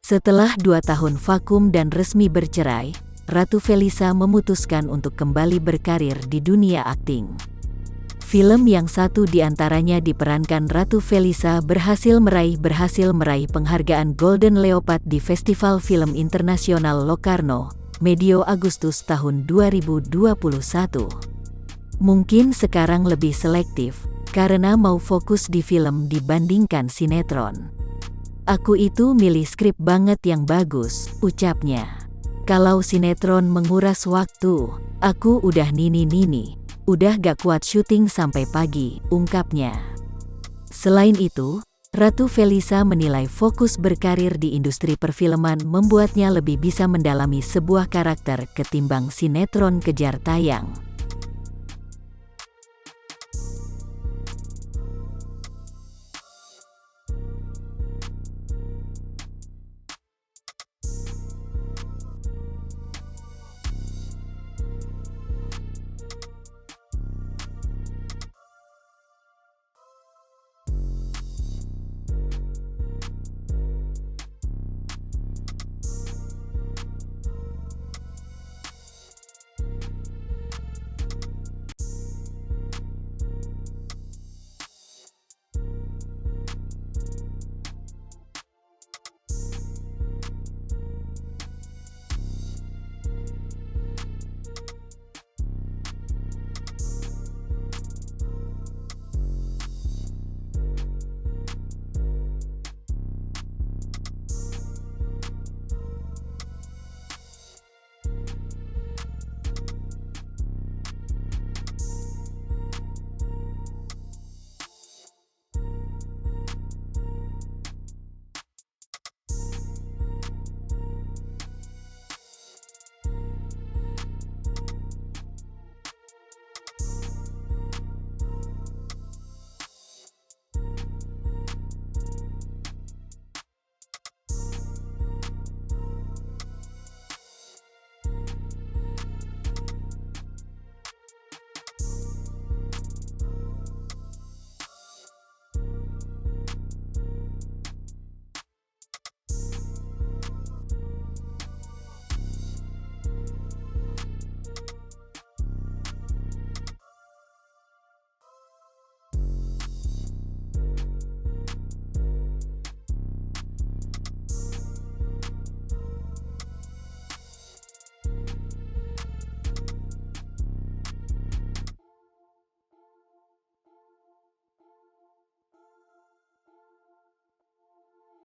Setelah 2 tahun vakum dan resmi bercerai, Ratu Feliza memutuskan untuk kembali berkarir di dunia akting. Film yang satu di antaranya diperankan Ratu Feliza berhasil meraih penghargaan Golden Leopard di Festival Film Internasional Locarno, medio Agustus tahun 2021. Mungkin sekarang lebih selektif, karena mau fokus di film dibandingkan sinetron. Aku itu milih skrip banget yang bagus, ucapnya. Kalau sinetron menguras waktu, aku udah nini-nini, udah gak kuat syuting sampai pagi, ungkapnya. Selain itu, Ratu Feliza menilai fokus berkarir di industri perfilman membuatnya lebih bisa mendalami sebuah karakter ketimbang sinetron kejar tayang.